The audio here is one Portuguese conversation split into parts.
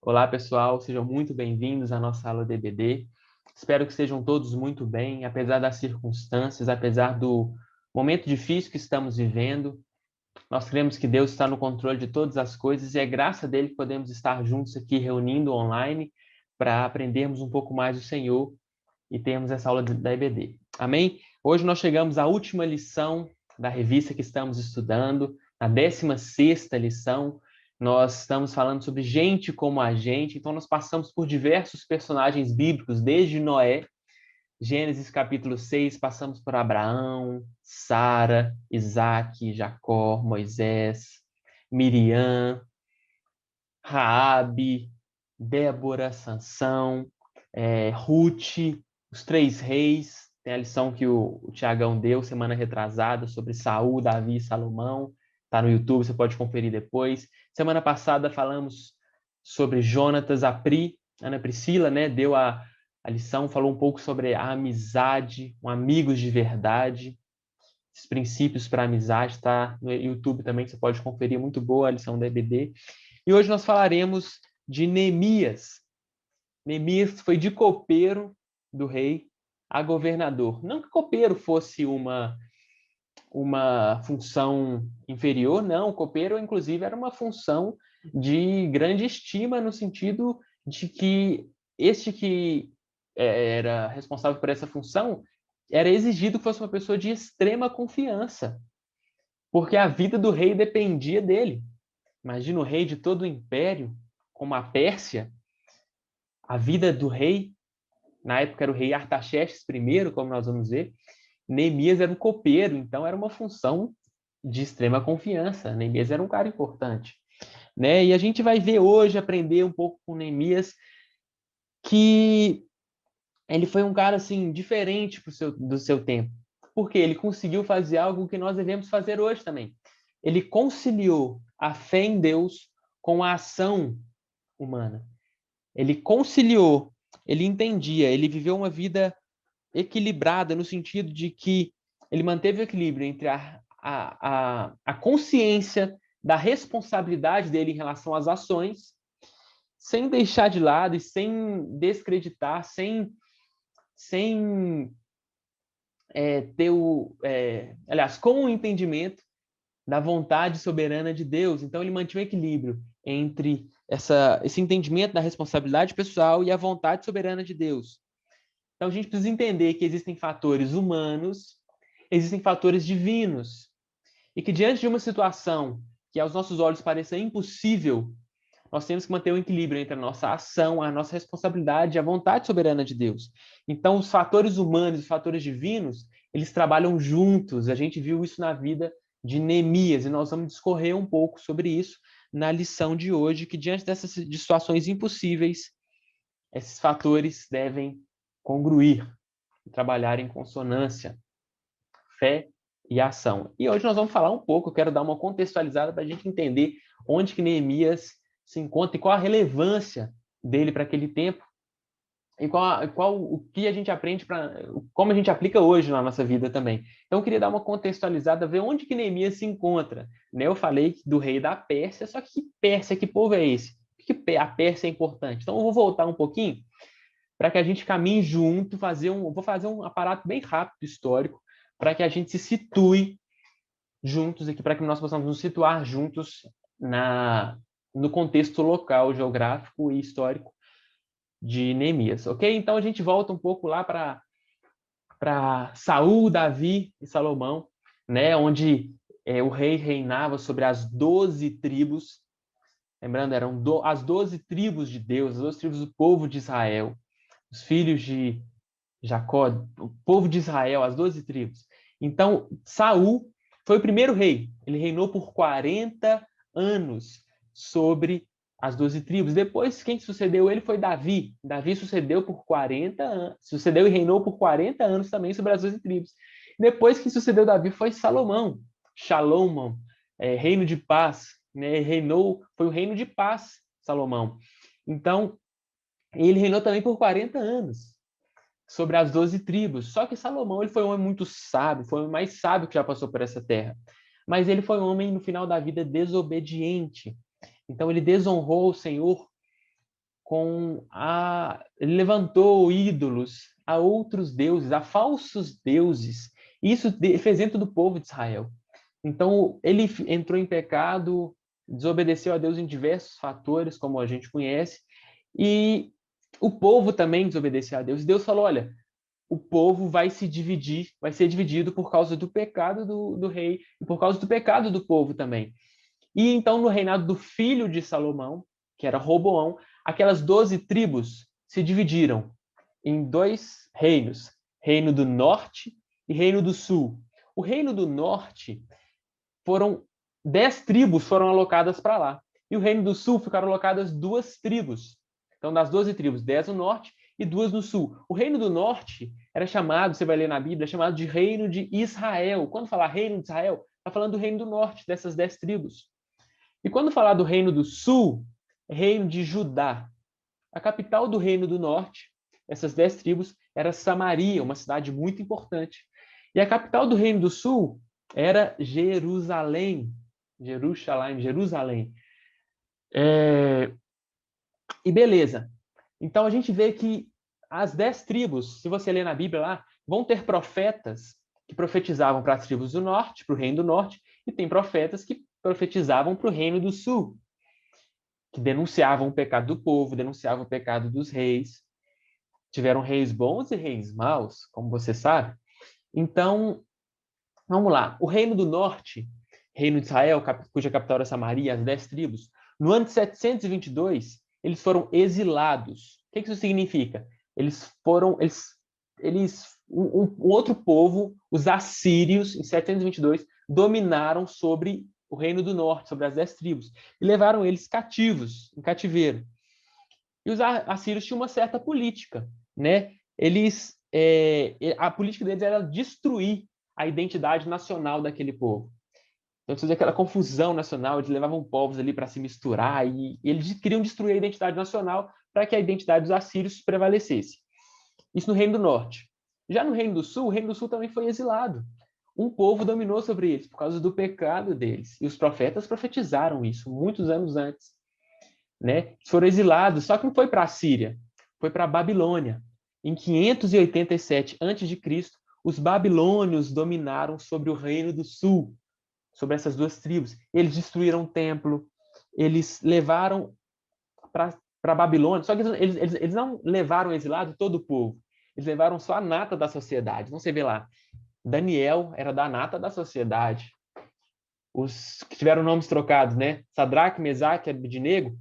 Olá, pessoal, sejam muito bem-vindos à nossa aula de EBD. Espero que estejam todos muito bem, apesar das circunstâncias, apesar do momento difícil que estamos vivendo. Nós cremos que Deus está no controle de todas as coisas e é graça dele que podemos estar juntos aqui reunindo online para aprendermos um pouco mais do Senhor e termos essa aula da EBD. Amém? Hoje nós chegamos à última lição da revista que estamos estudando, a 16ª lição. Nós estamos falando sobre gente como a gente, então nós passamos por diversos personagens bíblicos, desde Noé, Gênesis capítulo 6, passamos por Abraão, Sara, Isaac, Jacó, Moisés, Miriam, Raabe, Débora, Sansão, Ruth, os três reis. Tem a lição que o Tiagão deu semana retrasada sobre Saul, Davi e Salomão. Está no YouTube, você pode conferir depois. Semana passada falamos sobre Jonatas, Ana Priscila, né, deu a lição, falou um pouco sobre a amizade, amigos de verdade, esses princípios para a amizade, está no YouTube também, você pode conferir, muito boa a lição da EBD. E hoje nós falaremos de Neemias. Neemias foi de copeiro do rei a governador. Não que copeiro fosse uma função inferior, não. O copeiro, inclusive, era uma função de grande estima, no sentido de que este que era responsável por essa função era exigido que fosse uma pessoa de extrema confiança, porque a vida do rei dependia dele. Imagina o rei de todo o império, como a Pérsia, a vida do rei, na época era o rei Artaxerxes I, como nós vamos ver. Neemias era um copeiro, então era uma função de extrema confiança. Neemias era um cara importante, né? E a gente vai ver hoje, aprender um pouco com Neemias, que ele foi um cara assim diferente do seu tempo, porque ele conseguiu fazer algo que nós devemos fazer hoje também. Ele conciliou a fé em Deus com a ação humana. Ele conciliou, ele entendia, ele viveu uma vida equilibrada no sentido de que ele manteve o equilíbrio entre a consciência da responsabilidade dele em relação às ações, sem deixar de lado e sem descreditar, sem ter aliás, com o entendimento da vontade soberana de Deus. Então ele mantinha o equilíbrio entre esse entendimento da responsabilidade pessoal e a vontade soberana de Deus. Então a gente precisa entender que existem fatores humanos, existem fatores divinos, e que diante de uma situação que aos nossos olhos pareça impossível, nós temos que manter um equilíbrio entre a nossa ação, a nossa responsabilidade e a vontade soberana de Deus. Então os fatores humanos e os fatores divinos, eles trabalham juntos. A gente viu isso na vida de Neemias, e nós vamos discorrer um pouco sobre isso na lição de hoje, que diante dessas situações impossíveis, esses fatores devem congruir, trabalhar em consonância, fé e ação. E hoje nós vamos falar um pouco, eu quero dar uma contextualizada para a gente entender onde que Neemias se encontra e qual a relevância dele para aquele tempo e qual o que a gente aprende como a gente aplica hoje na nossa vida também. Então eu queria dar uma contextualizada, ver onde que Neemias se encontra. Né? Eu falei do rei da Pérsia, só que Pérsia, que povo é esse? Por que a Pérsia é importante? Então eu vou voltar um pouquinho para que a gente caminhe junto, vou fazer um aparato bem rápido histórico, para que a gente se situe juntos aqui, para que nós possamos nos situar juntos no contexto local, geográfico e histórico de Neemias, ok? Então a gente volta um pouco lá para Saul, Davi e Salomão, né? Onde o rei reinava sobre as 12 tribos. Lembrando, eram as 12 tribos de Deus, as 12 tribos do povo de Israel, os filhos de Jacó, o povo de Israel, as 12 tribos. Então, Saul foi o primeiro rei. Ele reinou por 40 anos sobre as 12 tribos. Depois, quem sucedeu ele foi Davi. Davi sucedeu por 40 anos, sucedeu e reinou por 40 anos também sobre as 12 tribos. Depois, quem sucedeu Davi foi Salomão. Shalom, reino de paz. Né? Foi o reino de paz, Salomão. Então, ele reinou também por 40 anos sobre as 12 tribos. Só que Salomão ele foi um homem muito sábio, foi o homem mais sábio que já passou por essa terra. Mas ele foi um homem, no final da vida, desobediente. Então ele desonrou o Senhor ele levantou ídolos a outros deuses, a falsos deuses. Isso fez dentro do povo de Israel. Então, ele entrou em pecado, desobedeceu a Deus em diversos fatores, como a gente conhece, e o povo também desobedeceu a Deus. E Deus falou: olha, o povo vai se dividir, vai ser dividido por causa do pecado do rei e por causa do pecado do povo também. E então, no reinado do filho de Salomão, que era Roboão, aquelas 12 tribos se dividiram em dois reinos: Reino do Norte e Reino do Sul. O Reino do Norte foram 10 tribos foram alocadas para lá. E o Reino do Sul ficaram alocadas 2 tribos. Então, das 12 tribos, 10 no norte e 2 no sul. O Reino do Norte era chamado, você vai ler na Bíblia, é chamado de Reino de Israel. Quando falar Reino de Israel, está falando do Reino do Norte, dessas 10 tribos. E quando falar do Reino do Sul, é Reino de Judá. A capital do Reino do Norte, essas 10 tribos, era Samaria, uma cidade muito importante. E a capital do Reino do Sul era Jerusalém. Jerusalém. E beleza. Então a gente vê que as 10 tribos, se você ler na Bíblia lá, vão ter profetas que profetizavam para as tribos do norte, para o reino do norte, e tem profetas que profetizavam para o reino do sul, que denunciavam o pecado do povo, denunciavam o pecado dos reis. Tiveram reis bons e reis maus, como você sabe. Então, vamos lá. O reino do norte, reino de Israel, cuja capital era Samaria, as 10 tribos, no ano de 722, eles foram exilados. O que isso significa? Um outro povo, os assírios, em 722, dominaram sobre o reino do norte, sobre as 10 tribos, e levaram eles cativos, em cativeiro. E os assírios tinham uma certa política, né? A política deles era destruir a identidade nacional daquele povo. Então, fazia aquela confusão nacional, eles levavam povos ali para se misturar e eles queriam destruir a identidade nacional para que a identidade dos assírios prevalecesse. Isso no Reino do Norte. Já no Reino do Sul, o Reino do Sul também foi exilado. Um povo dominou sobre eles por causa do pecado deles. E os profetas profetizaram isso muitos anos antes. Né? Foram exilados, só que não foi para a Síria, foi para a Babilônia. Em 587 a.C., os babilônios dominaram sobre o Reino do Sul, sobre essas duas tribos. Eles destruíram o templo, eles levaram para a Babilônia, só que eles não levaram exilado todo o povo, eles levaram só a nata da sociedade. Então você vê lá, Daniel era da nata da sociedade. Os que tiveram nomes trocados, né? Sadraque, Mesaque e Abednego,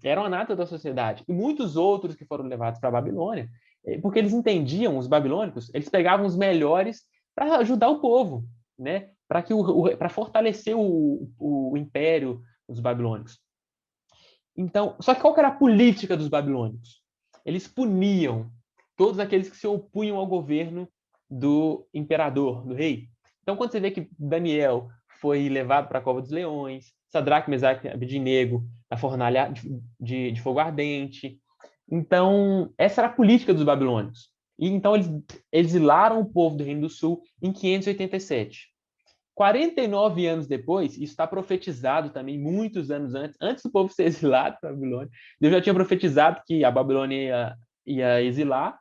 eram a nata da sociedade. E muitos outros que foram levados para a Babilônia, porque eles entendiam, os babilônicos, eles pegavam os melhores para ajudar o povo, né? Para fortalecer o império dos babilônicos. Então, só que qual que era a política dos babilônicos? Eles puniam todos aqueles que se opunham ao governo do imperador, do rei. Então, quando você vê que Daniel foi levado para a cova dos leões, Sadraque, Mesaque e Abednego na fornalha de fogo ardente. Então, essa era a política dos babilônicos. E então eles exilaram o povo do Reino do Sul em 587. 49 anos depois, isso está profetizado também, muitos anos antes do povo ser exilado para a Babilônia, Deus já tinha profetizado que a Babilônia ia exilar,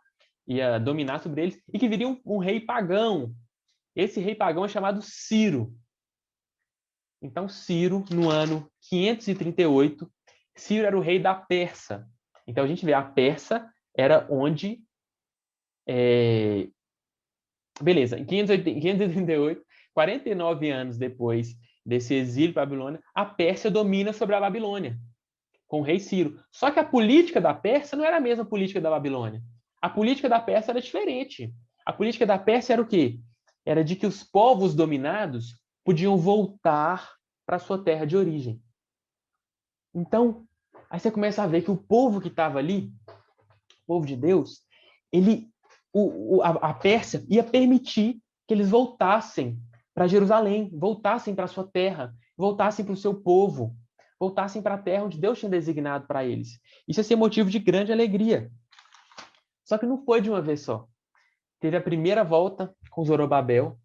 ia dominar sobre eles, e que viria um rei pagão. Esse rei pagão é chamado Ciro. Então, Ciro, no ano 538, Ciro era o rei da Pérsia. Então, a gente vê, a Pérsia era onde... Beleza, em 538, 49 anos depois desse exílio para a Babilônia, a Pérsia domina sobre a Babilônia, com o rei Ciro. Só que a política da Pérsia não era a mesma política da Babilônia. A política da Pérsia era diferente. A política da Pérsia era o quê? Era de que os povos dominados podiam voltar para sua terra de origem. Então, aí você começa a ver que o povo que estava ali, o povo de Deus, a Pérsia ia permitir que eles voltassem para Jerusalém, voltassem para sua terra, voltassem para o seu povo, voltassem para a terra onde Deus tinha designado para eles. Isso ia ser motivo de grande alegria. Só que não foi de uma vez só. Teve a primeira volta com Zorobabel,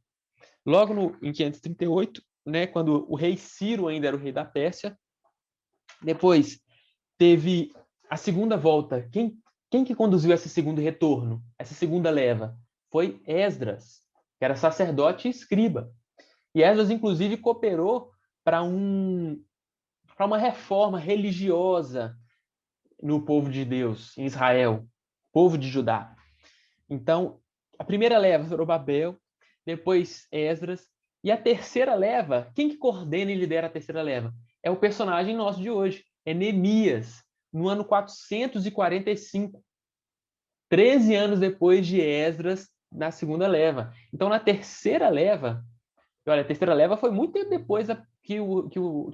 logo em 538, né, quando o rei Ciro ainda era o rei da Pérsia. Depois teve a segunda volta, quem que conduziu esse segundo retorno, essa segunda leva? Foi Esdras, que era sacerdote e escriba. E Esdras, inclusive, cooperou para uma reforma religiosa no povo de Deus, em Israel, povo de Judá. Então, a primeira leva, Zorobabel, depois Esdras, e a terceira leva, quem que coordena e lidera a terceira leva? É o personagem nosso de hoje, é Neemias, no ano 445, 13 anos depois de Esdras, na segunda leva. Então, na terceira leva, olha, a terceira leva foi muito tempo depois que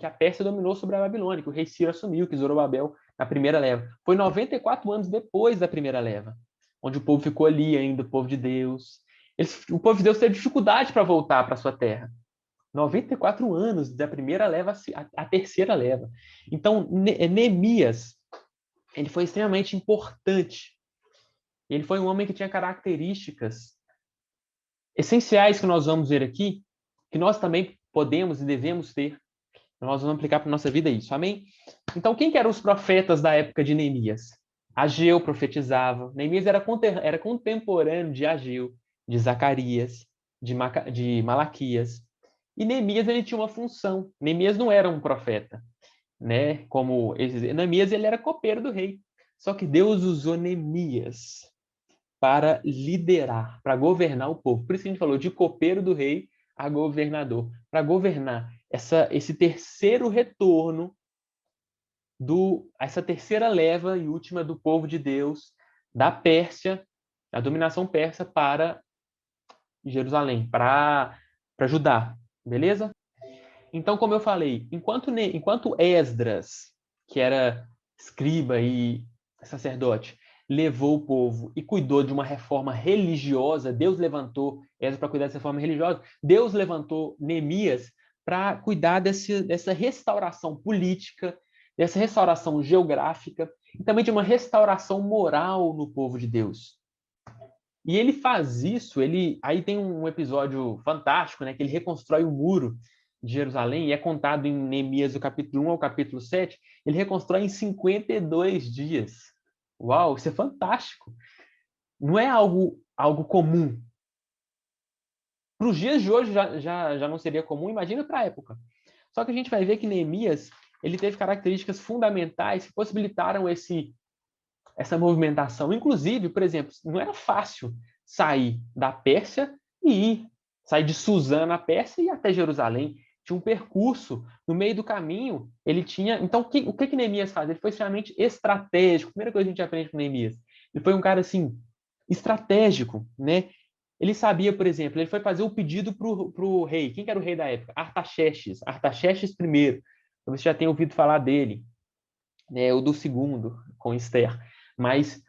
a Pérsia dominou sobre a Babilônia, que o rei Ciro assumiu, que Zorobabel, na primeira leva. Foi 94 anos depois da primeira leva, onde o povo ficou ali ainda, o povo de Deus. O povo de Deus teve dificuldade para voltar para sua terra. 94 anos da primeira leva à terceira leva. Então, Neemias, ele foi extremamente importante. Ele foi um homem que tinha características essenciais que nós vamos ver aqui, que nós também podemos e devemos ter. Nós vamos aplicar para a nossa vida isso. Amém? Então, quem que eram os profetas da época de Neemias? Ageu profetizava. Neemias era contemporâneo de Ageu, de Zacarias, de Malaquias. E Neemias ele tinha uma função. Neemias não era um profeta, né? Como Neemias ele era copeiro do rei. Só que Deus usou Neemias para liderar, para governar o povo. Por isso que a gente falou de copeiro do rei a governador, para governar esse terceiro retorno essa terceira leva e última do povo de Deus da Pérsia, da dominação persa para Jerusalém, para Judá, beleza? Então, como eu falei, enquanto Esdras, que era escriba e sacerdote, levou o povo e cuidou de uma reforma religiosa, Deus levantou Esdras para cuidar dessa reforma religiosa, Deus levantou Neemias para cuidar dessa restauração política, dessa restauração geográfica e também de uma restauração moral no povo de Deus. E ele faz isso, aí tem um episódio fantástico, né, que ele reconstrói o muro de Jerusalém, e é contado em Neemias, do capítulo 1 ao capítulo 7, ele reconstrói em 52 dias. Uau, isso é fantástico. Não é algo comum. Para os dias de hoje já não seria comum, imagina para a época. Só que a gente vai ver que Neemias ele teve características fundamentais que possibilitaram essa movimentação. Inclusive, por exemplo, não era fácil sair da Pérsia sair de Suzã, na Pérsia, e ir até Jerusalém. Tinha um percurso. No meio do caminho, ele tinha... Então, o que Neemias faz? Ele foi extremamente estratégico. Primeira coisa que a gente aprende com Neemias. Ele foi um cara, assim, estratégico, né? Ele sabia, por exemplo, ele foi fazer o pedido para o rei. Quem que era o rei da época? Artaxerxes I. Você já tem ouvido falar dele, né? O do segundo, com Esther. Mas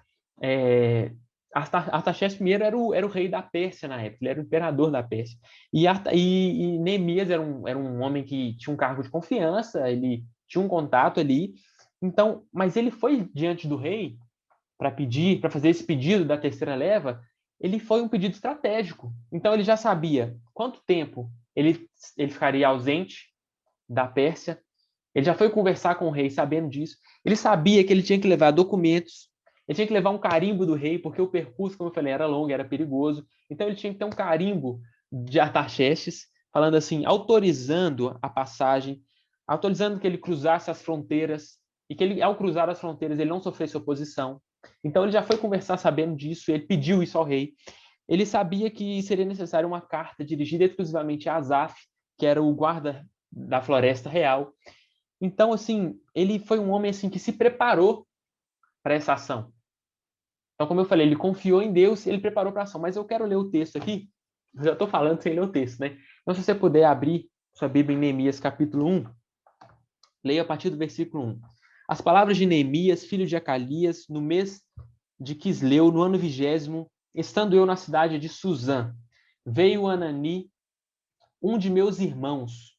Artaxerxes I era o rei da Pérsia na época, ele era o imperador da Pérsia. E Neemias era um homem que tinha um cargo de confiança, ele tinha um contato ali. Então, mas ele foi diante do rei para fazer esse pedido da terceira leva, ele foi um pedido estratégico. Então ele já sabia quanto tempo ele ficaria ausente da Pérsia. Ele já foi conversar com o rei sabendo disso. Ele sabia que ele tinha que levar documentos, ele tinha que levar um carimbo do rei, porque o percurso, como eu falei, era longo, era perigoso. Então ele tinha que ter um carimbo de Artaxerxes, falando assim, autorizando a passagem, autorizando que ele cruzasse as fronteiras, e que ele, ao cruzar as fronteiras, ele não sofresse oposição. Então ele já foi conversar sabendo disso, ele pediu isso ao rei. Ele sabia que seria necessário uma carta dirigida exclusivamente a Asaf, que era o guarda da floresta real. Então, assim, ele foi um homem assim que se preparou para essa ação. Então, como eu falei, ele confiou em Deus e ele preparou para a ação. Mas eu quero ler o texto aqui. Eu já estou falando sem ler o texto, né? Então, se você puder abrir sua Bíblia em Neemias, capítulo 1, leia a partir do versículo 1. As palavras de Neemias, filho de Acalias, no mês de Quisleu, no ano 20º, estando eu na cidade de Suzã, veio Anani, um de meus irmãos,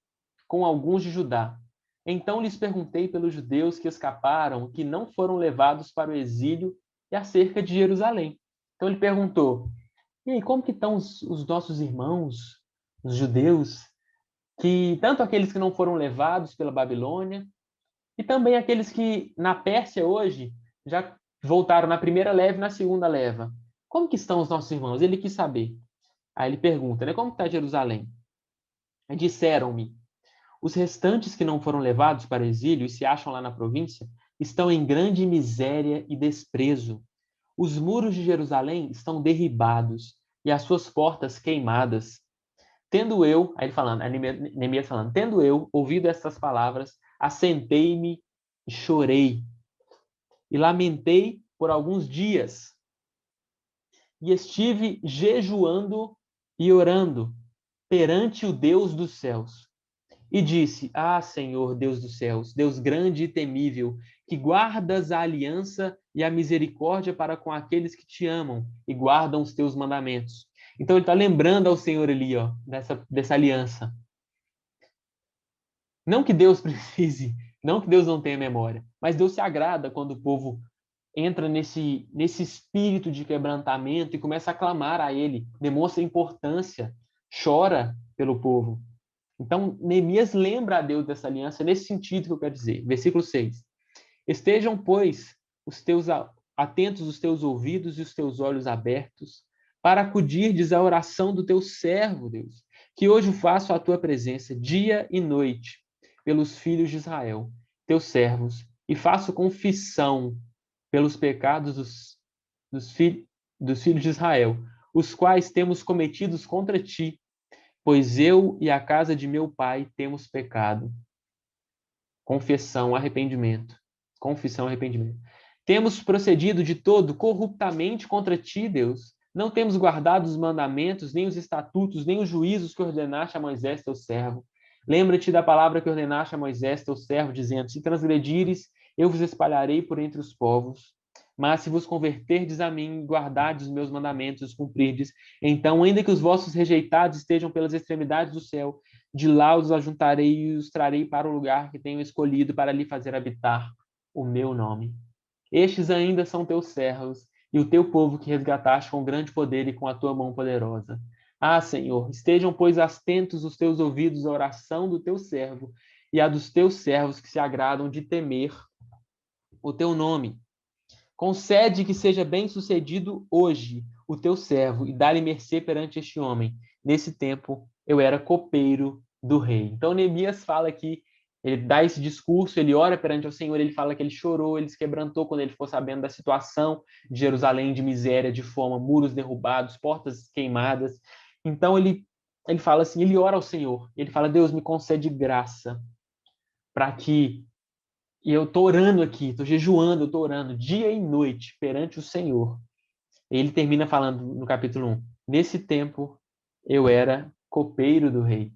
com alguns de Judá. Então lhes perguntei pelos judeus que escaparam, que não foram levados para o exílio, e acerca de Jerusalém. Então ele perguntou: e aí, como que estão os nossos irmãos, os judeus, que tanto aqueles que não foram levados pela Babilônia, e também aqueles que na Pérsia hoje já voltaram na primeira leva e na segunda leva. Como que estão os nossos irmãos? Ele quis saber. Aí ele pergunta, né? Como está Jerusalém? Aí disseram-me, os restantes que não foram levados para o exílio e se acham lá na província estão em grande miséria e desprezo. Os muros de Jerusalém estão derribados e as suas portas queimadas. Tendo eu, aí ele falando, Neemias falando, tendo eu ouvido estas palavras, assentei-me e chorei e lamentei por alguns dias e estive jejuando e orando perante o Deus dos céus. E disse: Ah, Senhor, Deus dos céus, Deus grande e temível, que guardas a aliança e a misericórdia para com aqueles que te amam e guardam os teus mandamentos. Então ele está lembrando ao Senhor ali, ó, dessa aliança. Não que Deus precise, não que Deus não tenha memória, mas Deus se agrada quando o povo entra nesse espírito de quebrantamento e começa a clamar a Ele, demonstra importância, chora pelo povo. Então, Neemias lembra a Deus dessa aliança nesse sentido que eu quero dizer. Versículo 6. Estejam, pois, atentos os teus ouvidos e os teus olhos abertos para acudirdes à oração do teu servo, Deus, que hoje faço à tua presença dia e noite pelos filhos de Israel, teus servos, e faço confissão pelos pecados dos filhos de Israel, os quais temos cometidos contra ti, pois eu e a casa de meu pai temos pecado. Confissão, arrependimento. Confissão, arrependimento. Temos procedido de todo corruptamente contra ti, Deus. Não temos guardado os mandamentos, nem os estatutos, nem os juízos que ordenaste a Moisés, teu servo. Lembra-te da palavra que ordenaste a Moisés, teu servo, dizendo: se transgredires, eu vos espalharei por entre os povos. Mas se vos converterdes a mim, guardardes os meus mandamentos, os cumprirdes, então, ainda que os vossos rejeitados estejam pelas extremidades do céu, de lá os ajuntarei e os trarei para o lugar que tenho escolhido para lhe fazer habitar o meu nome. Estes ainda são teus servos e o teu povo que resgataste com grande poder e com a tua mão poderosa. Ah, Senhor, estejam, pois, atentos os teus ouvidos à oração do teu servo e à dos teus servos que se agradam de temer o teu nome. Concede que seja bem-sucedido hoje o teu servo e dá-lhe mercê perante este homem. Nesse tempo eu era copeiro do rei. Então Neemias fala que ele dá esse discurso, ele ora perante o Senhor, ele fala que ele chorou, ele se quebrantou quando ele ficou sabendo da situação de Jerusalém, de miséria, de fome, muros derrubados, portas queimadas. Então ele fala assim, ele ora ao Senhor, ele fala: Deus, me concede graça para que e eu estou orando aqui, estou jejuando, eu estou orando dia e noite perante o Senhor. Ele termina falando no capítulo 1: nesse tempo eu era copeiro do rei.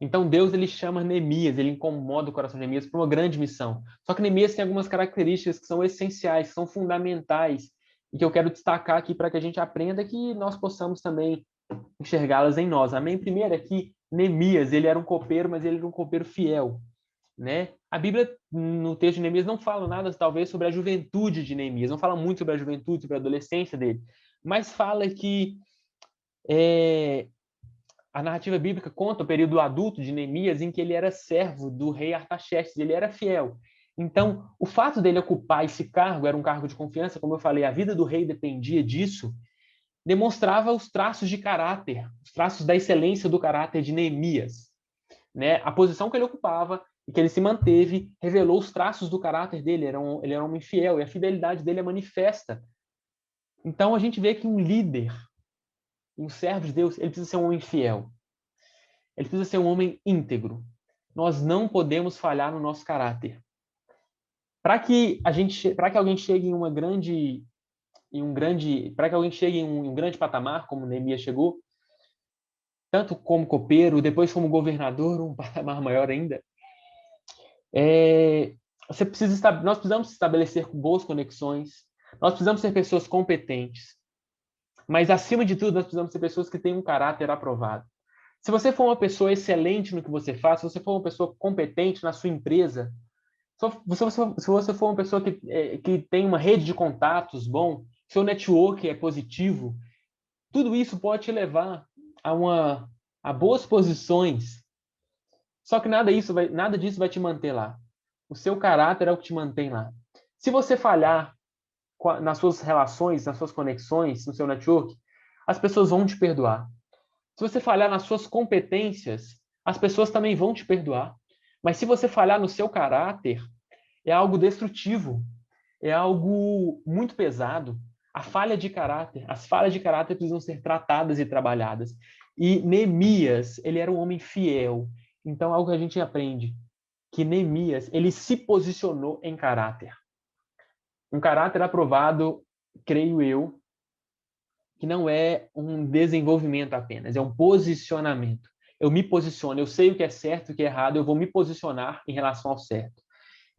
Então Deus ele chama Neemias, ele incomoda o coração de Neemias para uma grande missão. Só que Neemias tem algumas características que são essenciais, que são fundamentais, e que eu quero destacar aqui para que a gente aprenda que nós possamos também enxergá-las em nós. Amém? Primeiro é que Neemias, ele era um copeiro, mas ele era um copeiro fiel. Né? A Bíblia, no texto de Neemias, não fala nada, talvez, sobre a juventude de Neemias, não fala muito sobre a juventude, sobre a adolescência dele, mas fala que a narrativa bíblica conta o período adulto de Neemias em que ele era servo do rei Artaxerxes, ele era fiel. Então, o fato dele ocupar esse cargo, era um cargo de confiança, como eu falei, a vida do rei dependia disso, demonstrava os traços de caráter, os traços da excelência do caráter de Neemias. Né? A posição que ele ocupava e que ele se manteve revelou os traços do caráter dele. Ele era um homem fiel e a fidelidade dele é manifesta. Então a gente vê que um líder, um servo de Deus, ele precisa ser um homem fiel. Ele precisa ser um homem íntegro. Nós não podemos falhar no nosso caráter. Para que alguém chegue em um grande patamar, como Neemias chegou, tanto como copeiro, depois como governador, um patamar maior ainda, nós precisamos estabelecer boas conexões, nós precisamos ser pessoas competentes, mas acima de tudo nós precisamos ser pessoas que têm um caráter aprovado. Se você for uma pessoa excelente no que você faz, se você for uma pessoa competente na sua empresa, se você for uma pessoa que tem uma rede de contatos bom, seu network é positivo, tudo isso pode te levar a boas posições. Só que nada disso vai te manter lá. O seu caráter é o que te mantém lá. Se você falhar nas suas relações, nas suas conexões, no seu network, as pessoas vão te perdoar. Se você falhar nas suas competências, as pessoas também vão te perdoar. Mas se você falhar no seu caráter, é algo destrutivo, é algo muito pesado. A falha de caráter, as falhas de caráter precisam ser tratadas e trabalhadas. E Neemias, ele era um homem fiel. Então, algo que a gente aprende, que Neemias, ele se posicionou em caráter. Um caráter aprovado, creio eu, que não é um desenvolvimento apenas, é um posicionamento. Eu me posiciono, eu sei o que é certo e o que é errado, eu vou me posicionar em relação ao certo.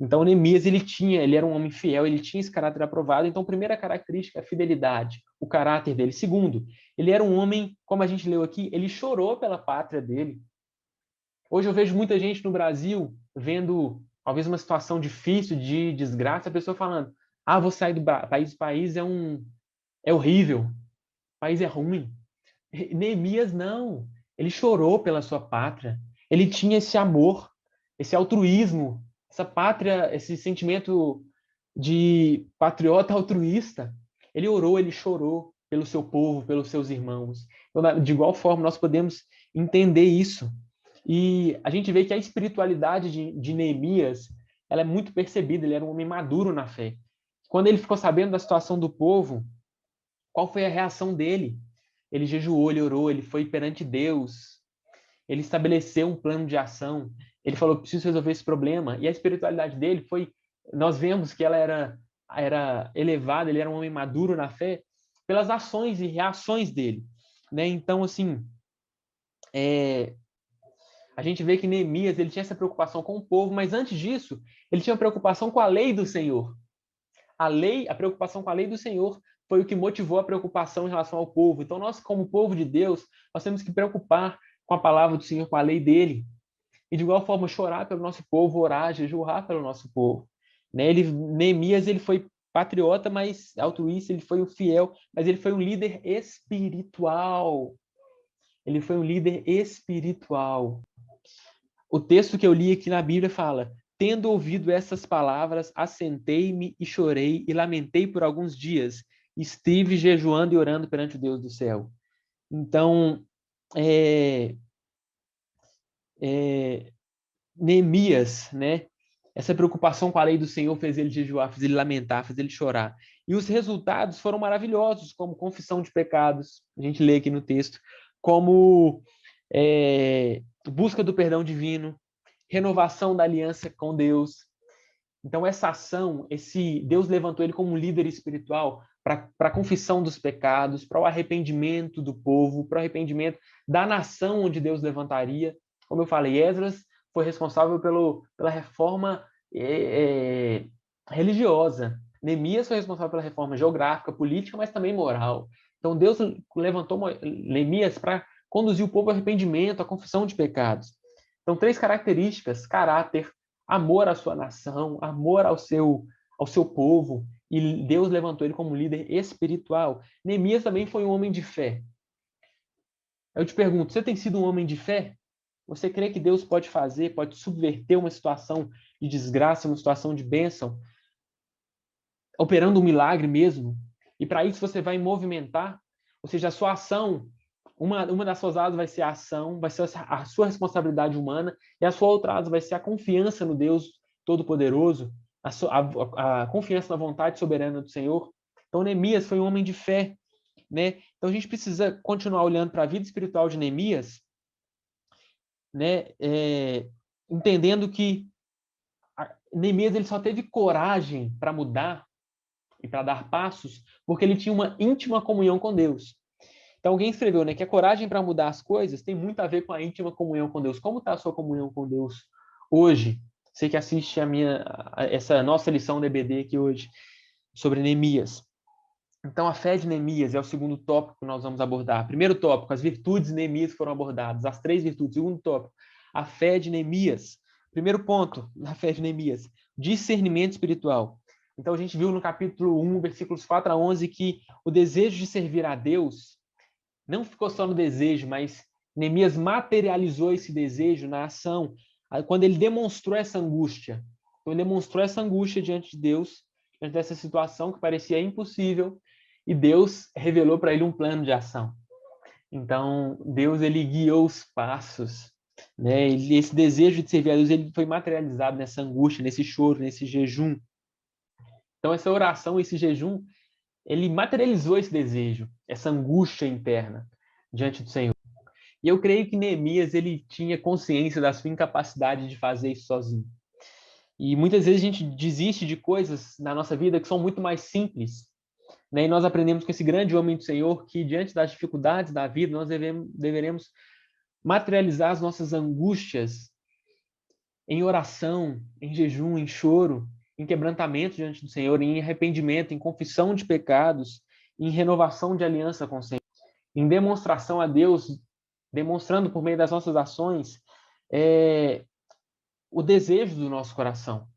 Então, Neemias, ele era um homem fiel, ele tinha esse caráter aprovado. Então, primeira característica, a fidelidade, o caráter dele. Segundo, ele era um homem, como a gente leu aqui, ele chorou pela pátria dele. Hoje eu vejo muita gente no Brasil vendo, talvez, uma situação difícil, de desgraça, a pessoa falando, vou sair do país, o país é horrível, o país é ruim. Neemias, não. Ele chorou pela sua pátria. Ele tinha esse amor, esse altruísmo, essa pátria, esse sentimento de patriota altruísta. Ele orou, ele chorou pelo seu povo, pelos seus irmãos. Então, de igual forma, nós podemos entender isso. E a gente vê que a espiritualidade de Neemias, ela é muito percebida. Ele era um homem maduro na fé. Quando ele ficou sabendo da situação do povo, qual foi a reação dele? Ele jejuou, ele orou, ele foi perante Deus, ele estabeleceu um plano de ação, ele falou, preciso resolver esse problema. E a espiritualidade dele foi, nós vemos que ela era elevada, ele era um homem maduro na fé, pelas ações e reações dele. Né? Então, assim, a gente vê que Neemias, ele tinha essa preocupação com o povo, mas antes disso, ele tinha preocupação com a lei do Senhor. A preocupação com a lei do Senhor foi o que motivou a preocupação em relação ao povo. Então, nós, como povo de Deus, nós temos que preocupar com a palavra do Senhor, com a lei dele. E, de igual forma, chorar pelo nosso povo, orar, jejuar pelo nosso povo. Né? Neemias, ele foi patriota, mas altruísta, ele foi um fiel, mas ele foi um líder espiritual. Ele foi um líder espiritual. O texto que eu li aqui na Bíblia fala: tendo ouvido essas palavras, assentei-me e chorei e lamentei por alguns dias. Estive jejuando e orando perante o Deus do céu. Então, Neemias, né? Essa preocupação com a lei do Senhor fez ele jejuar, fez ele lamentar, fez ele chorar. E os resultados foram maravilhosos, como confissão de pecados, a gente lê aqui no texto, como busca do perdão divino, renovação da aliança com Deus. Então, essa ação, Deus levantou ele como um líder espiritual para a confissão dos pecados, para o arrependimento do povo, para o arrependimento da nação onde Deus levantaria. Como eu falei, Esdras foi responsável pela reforma religiosa. Neemias foi responsável pela reforma geográfica, política, mas também moral. Então, Deus levantou Neemias para conduzir o povo ao arrependimento, à confissão de pecados. Então, 3 características: caráter, amor à sua nação, amor ao seu povo, e Deus levantou ele como líder espiritual. Neemias também foi um homem de fé. Eu te pergunto, você tem sido um homem de fé? Você crê que Deus pode subverter uma situação de desgraça, uma situação de bênção, operando um milagre mesmo? E para isso você vai movimentar, ou seja, a sua ação, uma das suas áreas vai ser a ação, vai ser a sua responsabilidade humana, e a sua outra área vai ser a confiança no Deus Todo-Poderoso, a confiança na vontade soberana do Senhor. Então, Neemias foi um homem de fé, né? Então, a gente precisa continuar olhando para a vida espiritual de Neemias, né? Entendendo que Neemias ele só teve coragem para mudar e para dar passos porque ele tinha uma íntima comunhão com Deus. Então, alguém escreveu, né, que a coragem para mudar as coisas tem muito a ver com a íntima comunhão com Deus. Como está a sua comunhão com Deus hoje? Você que assiste essa nossa lição do EBD aqui hoje, sobre Neemias. Então, a fé de Neemias é o segundo tópico que nós vamos abordar. Primeiro tópico, as virtudes de Neemias foram abordadas, as 3 virtudes. Segundo tópico, a fé de Neemias. Primeiro ponto da fé de Neemias, discernimento espiritual. Então, a gente viu no capítulo 1, versículos 4 a 11, que o desejo de servir a Deus não ficou só no desejo, mas Neemias materializou esse desejo na ação, quando ele demonstrou essa angústia. Então, ele demonstrou essa angústia diante de Deus, diante dessa situação que parecia impossível, e Deus revelou para ele um plano de ação. Então, Deus, ele guiou os passos, né? Esse desejo de servir a Deus, ele foi materializado nessa angústia, nesse choro, nesse jejum. Então, essa oração, esse jejum, ele materializou esse desejo, essa angústia interna diante do Senhor. E eu creio que Neemias, ele tinha consciência da sua incapacidade de fazer isso sozinho. E muitas vezes a gente desiste de coisas na nossa vida que são muito mais simples, né? E nós aprendemos com esse grande homem do Senhor que, diante das dificuldades da vida, nós deveremos materializar as nossas angústias em oração, em jejum, em choro, em quebrantamento diante do Senhor, em arrependimento, em confissão de pecados, em renovação de aliança com o Senhor, em demonstração a Deus, demonstrando por meio das nossas ações o desejo do nosso coração.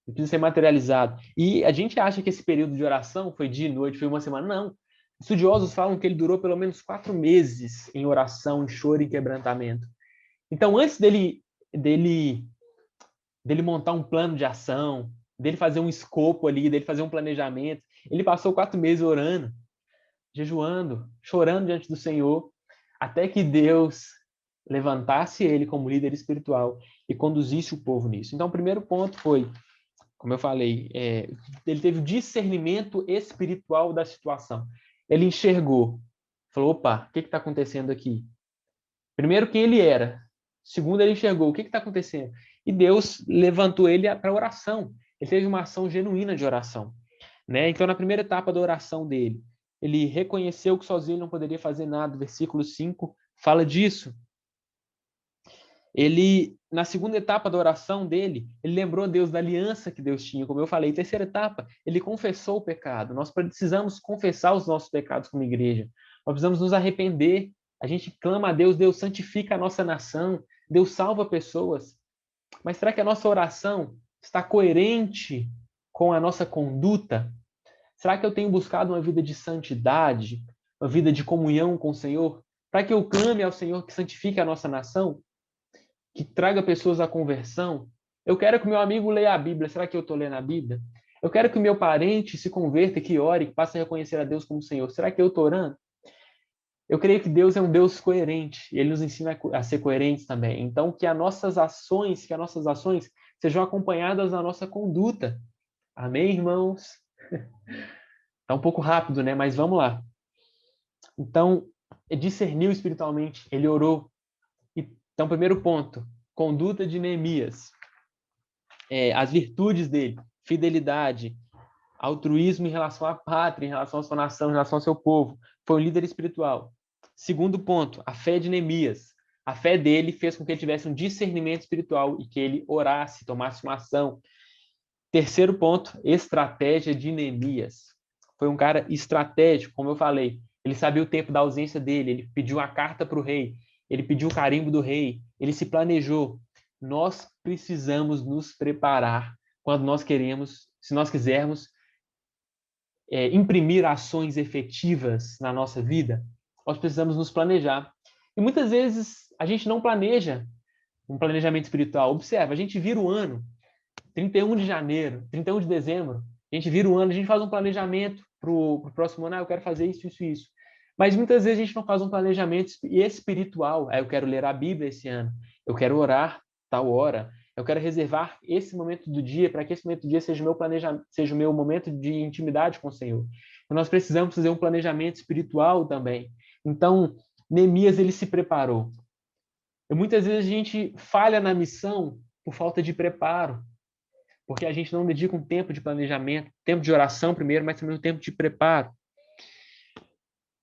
Precisa ser materializado. E a gente acha que esse período de oração foi dia e noite, foi uma semana. Não. Estudiosos falam que ele durou pelo menos 4 meses em oração, em choro e quebrantamento. Então, antes dele montar um plano de ação, dele fazer um escopo ali, dele fazer um planejamento, ele passou 4 meses orando, jejuando, chorando diante do Senhor, até que Deus levantasse ele como líder espiritual e conduzisse o povo nisso. Então, o primeiro ponto foi, como eu falei, ele teve o discernimento espiritual da situação. Ele enxergou, falou, opa, o que está acontecendo aqui? Primeiro, quem ele era. Segundo, ele enxergou, o que está acontecendo? E Deus levantou ele para oração. Ele teve uma ação genuína de oração, né? Então, na primeira etapa da oração dele, ele reconheceu que sozinho não poderia fazer nada. Versículo 5 fala disso. Ele, na segunda etapa da oração dele, ele lembrou Deus da aliança que Deus tinha, como eu falei. Terceira etapa, ele confessou o pecado. Nós precisamos confessar os nossos pecados como igreja. Nós precisamos nos arrepender. A gente clama a Deus, Deus santifica a nossa nação, Deus salva pessoas. Mas será que a nossa oração está coerente com a nossa conduta? Será que eu tenho buscado uma vida de santidade, uma vida de comunhão com o Senhor, para que eu clame ao Senhor que santifique a nossa nação? Que traga pessoas à conversão. Eu quero que o meu amigo leia a Bíblia. Será que eu estou lendo a Bíblia? Eu quero que o meu parente se converta, que ore, que passe a reconhecer a Deus como Senhor. Será que eu estou orando? Eu creio que Deus é um Deus coerente. Ele nos ensina a ser coerentes também. Então, que as nossas ações sejam acompanhadas da nossa conduta. Amém, irmãos? Está um pouco rápido, né? Mas vamos lá. Então, discerniu espiritualmente. Ele orou. Então, primeiro ponto, conduta de Neemias. As virtudes dele, fidelidade, altruísmo em relação à pátria, em relação à sua nação, em relação ao seu povo. Foi um líder espiritual. Segundo ponto, a fé de Neemias. A fé dele fez com que ele tivesse um discernimento espiritual e que ele orasse, tomasse uma ação. Terceiro ponto, estratégia de Neemias. Foi um cara estratégico, como eu falei. Ele sabia o tempo da ausência dele, ele pediu a carta para o rei, ele pediu o carimbo do rei, ele se planejou. Nós precisamos nos preparar quando nós queremos, se nós quisermos imprimir ações efetivas na nossa vida, nós precisamos nos planejar. E muitas vezes a gente não planeja um planejamento espiritual. Observa, a gente vira o ano, 31 de janeiro, 31 de dezembro, a gente vira o ano, a gente faz um planejamento para o próximo ano, eu quero fazer isso, isso, isso. Mas muitas vezes a gente não faz um planejamento espiritual. Eu quero ler a Bíblia esse ano, eu quero orar tal hora, eu quero reservar esse momento do dia para que esse momento do dia seja o meu planejamento, seja o meu momento de intimidade com o Senhor. Então, nós precisamos fazer um planejamento espiritual também. Então, Neemias, ele se preparou. E muitas vezes a gente falha na missão por falta de preparo, porque a gente não dedica um tempo de planejamento, tempo de oração primeiro, mas também um tempo de preparo.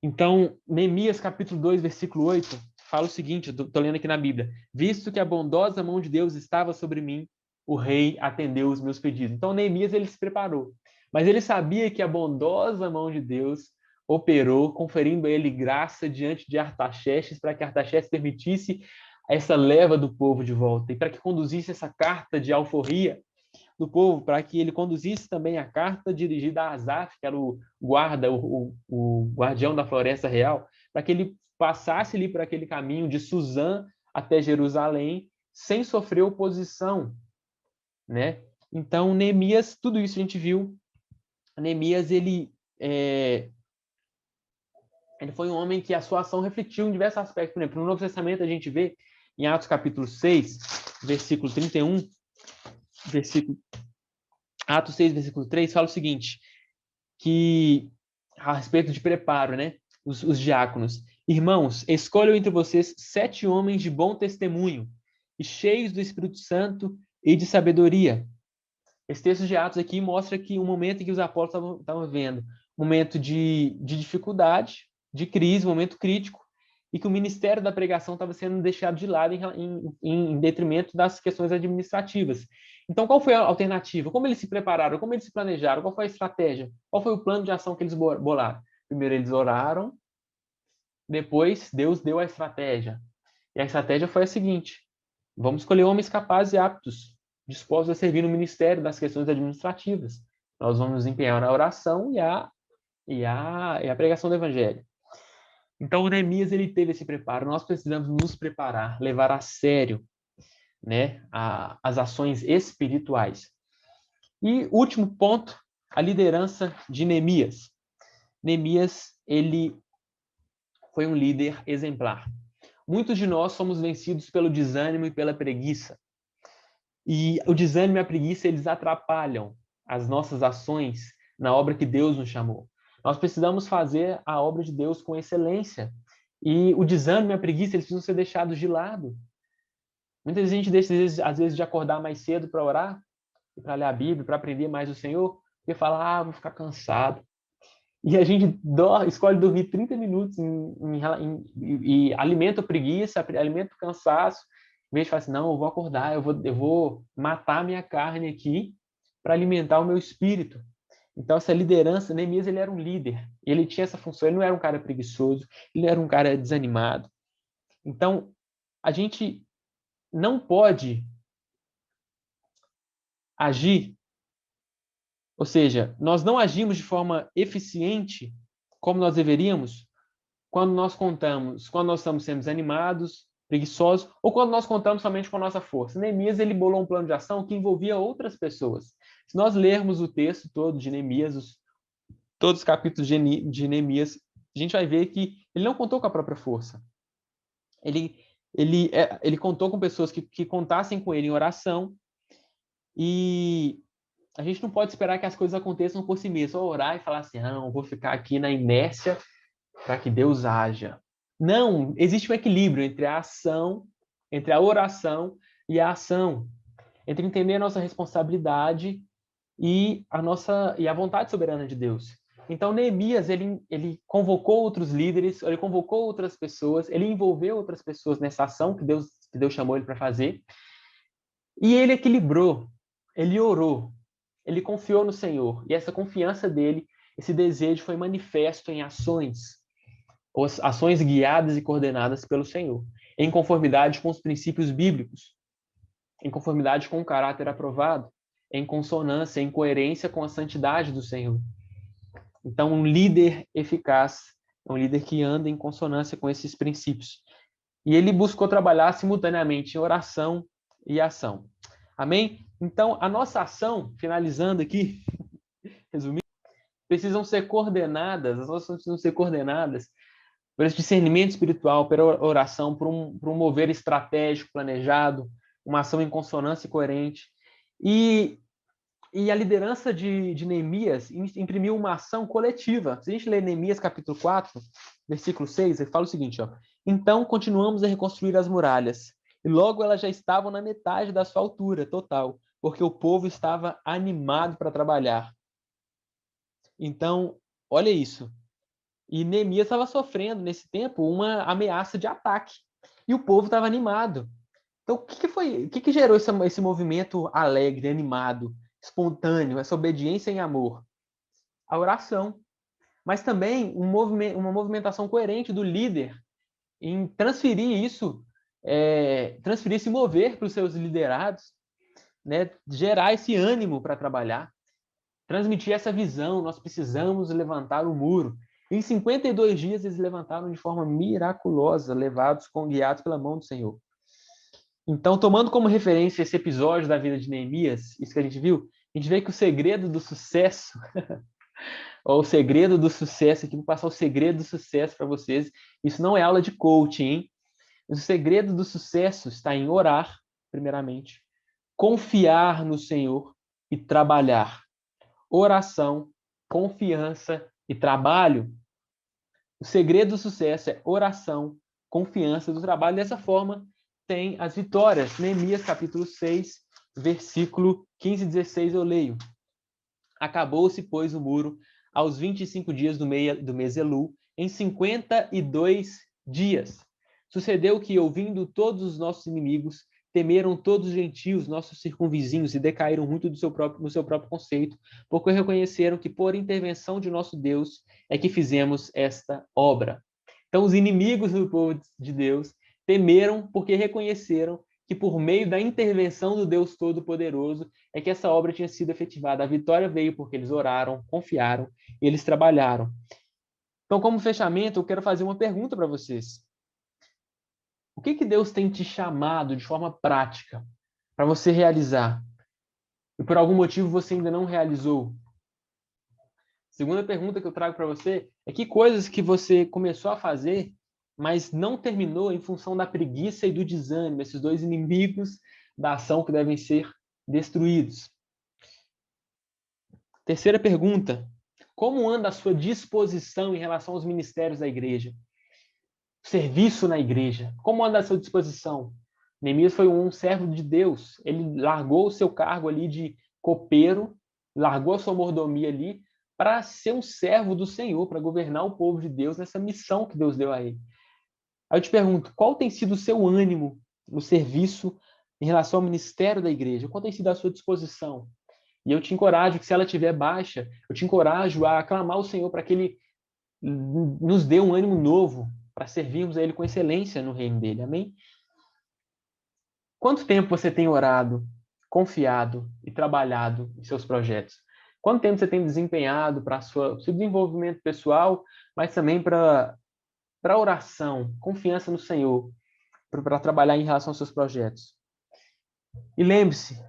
Então, Neemias capítulo 2, versículo 8, fala o seguinte, eu estou lendo aqui na Bíblia: visto que a bondosa mão de Deus estava sobre mim, o rei atendeu os meus pedidos. Então, Neemias, ele se preparou, mas ele sabia que a bondosa mão de Deus operou, conferindo a ele graça diante de Artaxerxes, para que Artaxerxes permitisse essa leva do povo de volta, e para que conduzisse essa carta de alforria do povo, para que ele conduzisse também a carta dirigida a Asaf, que era o guarda, o guardião da floresta real, para que ele passasse ali por aquele caminho de Suzã até Jerusalém, sem sofrer oposição, né? Então, Neemias, tudo isso a gente viu Neemias, ele foi um homem que a sua ação refletiu em diversos aspectos. Por exemplo, no Novo Testamento a gente vê em Atos capítulo 6, versículo 31, Atos 6, versículo 3, fala o seguinte, que a respeito de preparo, né? Os diáconos. Irmãos, escolham entre vocês 7 homens de bom testemunho e cheios do Espírito Santo e de sabedoria. Esse texto de Atos aqui mostra que o momento em que os apóstolos estavam vivendo, momento de dificuldade, de crise, momento crítico, e que o ministério da pregação estava sendo deixado de lado em detrimento das questões administrativas. Então, qual foi a alternativa? Como eles se prepararam? Como eles se planejaram? Qual foi a estratégia? Qual foi o plano de ação que eles bolaram? Primeiro, eles oraram, depois, Deus deu a estratégia. E a estratégia foi a seguinte: vamos escolher homens capazes e aptos, dispostos a servir no ministério das questões administrativas. Nós vamos nos empenhar na oração e a pregação do evangelho. Então, o Neemias, ele teve esse preparo. Nós precisamos nos preparar, levar a sério, né, as ações espirituais. E último ponto, a liderança de Neemias. Neemias, ele foi um líder exemplar. Muitos de nós somos vencidos pelo desânimo e pela preguiça. E o desânimo e a preguiça, eles atrapalham as nossas ações na obra que Deus nos chamou. Nós precisamos fazer a obra de Deus com excelência. E o desânimo e a preguiça, eles precisam ser deixados de lado. Muita gente deixa, às vezes, de acordar mais cedo para orar, para ler a Bíblia, para aprender mais do Senhor, e fala, vou ficar cansado. E a gente escolhe dormir 30 minutos e alimenta a preguiça, alimenta o cansaço, em vez de falar assim, não, eu vou acordar, eu vou matar a minha carne aqui para alimentar o meu espírito. Então, essa liderança, Neemias, ele era um líder, ele tinha essa função, ele não era um cara preguiçoso, ele não era um cara desanimado. Então, a gente não pode agir, ou seja, nós não agimos de forma eficiente como nós deveríamos quando nós estamos sendo desanimados, preguiçosos, ou quando nós contamos somente com a nossa força. Neemias, ele bolou um plano de ação que envolvia outras pessoas. Se nós lermos o texto todo de Neemias, todos os capítulos de Neemias, a gente vai ver que ele não contou com a própria força. Ele contou com pessoas que contassem com ele em oração, e a gente não pode esperar que as coisas aconteçam por si mesmo, só orar e falar assim, não, vou ficar aqui na inércia para que Deus haja. Não, existe um equilíbrio entre a ação, entre a oração e a ação, entre entender a nossa responsabilidade e a vontade soberana de Deus. Então, Neemias, ele convocou outros líderes, ele convocou outras pessoas, ele envolveu outras pessoas nessa ação que Deus chamou ele para fazer, e ele equilibrou, ele orou, ele confiou no Senhor, e essa confiança dele, esse desejo foi manifesto em ações guiadas e coordenadas pelo Senhor, em conformidade com os princípios bíblicos, em conformidade com o caráter aprovado, em consonância, em coerência com a santidade do Senhor. Então, um líder eficaz é um líder que anda em consonância com esses princípios. E ele buscou trabalhar simultaneamente em oração e ação. Amém? Então, a nossa ação, finalizando aqui, resumindo, precisam ser coordenadas, as nossas ações precisam ser coordenadas por esse discernimento espiritual, pela oração, por um mover estratégico, planejado, uma ação em consonância e coerente. E a liderança de Neemias imprimiu uma ação coletiva. Se a gente ler Neemias capítulo 4, versículo 6, ele fala o seguinte, então continuamos a reconstruir as muralhas, e logo elas já estavam na metade da sua altura total, porque o povo estava animado para trabalhar. Então, olha isso. E Neemias estava sofrendo, nesse tempo, uma ameaça de ataque. E o povo estava animado. Então, o que gerou esse movimento alegre, animado, espontâneo, essa obediência em amor? A oração. Mas também uma movimentação coerente do líder em transferir esse mover para os seus liderados, né? Gerar esse ânimo para trabalhar, transmitir essa visão, nós precisamos levantar o muro. Em 52 dias eles levantaram de forma miraculosa, guiados pela mão do Senhor. Então, tomando como referência esse episódio da vida de Neemias, isso que a gente viu, a gente vê que o segredo do sucesso Ó, o segredo do sucesso aqui, vou passar o segredo do sucesso para vocês. Isso não é aula de coaching, hein? O segredo do sucesso está em orar, primeiramente, confiar no Senhor e trabalhar. Oração, confiança e trabalho. O segredo do sucesso é oração, confiança do trabalho. Dessa forma, tem as vitórias. Neemias, capítulo 6, versículo 15 e 16, eu leio. Acabou-se, pois, o muro aos 25 dias do mês Elul, em 52 dias. Sucedeu que, ouvindo todos os nossos inimigos, temeram todos os gentios, nossos circunvizinhos, e decaíram muito no seu próprio conceito, porque reconheceram que, por intervenção de nosso Deus, é que fizemos esta obra. Então, os inimigos do povo de Deus temeram porque reconheceram que, por meio da intervenção do Deus Todo-Poderoso, é que essa obra tinha sido efetivada. A vitória veio porque eles oraram, confiaram e eles trabalharam. Então, como fechamento, eu quero fazer uma pergunta para vocês. O que Deus tem te chamado de forma prática para você realizar? E por algum motivo você ainda não realizou? Segunda pergunta que eu trago para você é que coisas que você começou a fazer, mas não terminou em função da preguiça e do desânimo, esses dois inimigos da ação que devem ser destruídos. Terceira pergunta: como anda a sua disposição em relação aos ministérios da igreja? Serviço na igreja. Como anda a sua disposição? Neemias foi um servo de Deus. Ele largou o seu cargo ali de copeiro, largou a sua mordomia ali para ser um servo do Senhor, para governar o povo de Deus nessa missão que Deus deu a ele. Aí eu te pergunto, qual tem sido o seu ânimo no serviço em relação ao ministério da igreja? Qual tem sido a sua disposição? E eu te encorajo que, se ela estiver baixa, eu te encorajo a aclamar o Senhor para que Ele nos dê um ânimo novo para servirmos a Ele com excelência no reino dele. Amém? Quanto tempo você tem orado, confiado e trabalhado em seus projetos? Quanto tempo você tem desempenhado para o seu desenvolvimento pessoal, mas também para a oração, confiança no Senhor, para trabalhar em relação aos seus projetos? E lembre-se,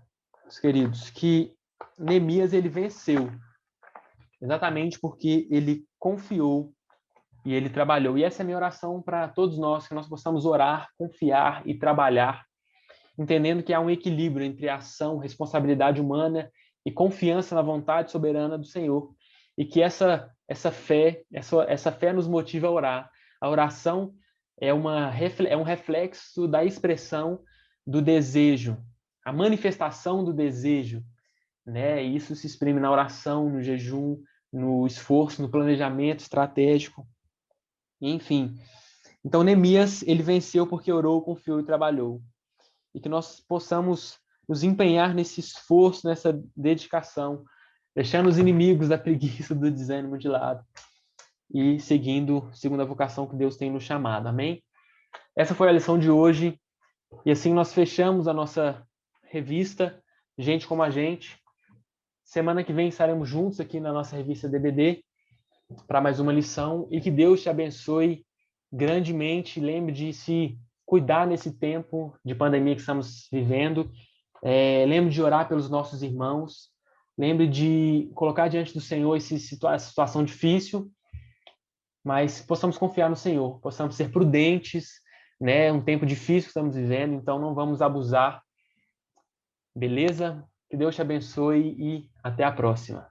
meus queridos, que Neemias ele venceu exatamente porque ele confiou e ele trabalhou. E essa é a minha oração para todos nós, que nós possamos orar, confiar e trabalhar, entendendo que há um equilíbrio entre ação, responsabilidade humana e confiança na vontade soberana do Senhor. E que essa fé nos motiva a orar. A oração é um reflexo da expressão do desejo, a manifestação do desejo, né? E isso se exprime na oração, no jejum, no esforço, no planejamento estratégico, enfim. Então, Neemias, ele venceu porque orou, confiou e trabalhou. E que nós possamos nos empenhar nesse esforço, nessa dedicação, deixando os inimigos da preguiça, do desânimo de lado e segundo a vocação que Deus tem nos chamado. Amém? Essa foi a lição de hoje. E assim nós fechamos a nossa revista Gente Como a Gente. Semana que vem estaremos juntos aqui na nossa revista DBD para mais uma lição e que Deus te abençoe grandemente. Lembre de se cuidar nesse tempo de pandemia que estamos vivendo. Lembre de orar pelos nossos irmãos. Lembre de colocar diante do Senhor essa situação difícil, mas possamos confiar no Senhor, possamos ser prudentes, né? Um tempo difícil que estamos vivendo, então não vamos abusar. Beleza? Que Deus te abençoe e até a próxima.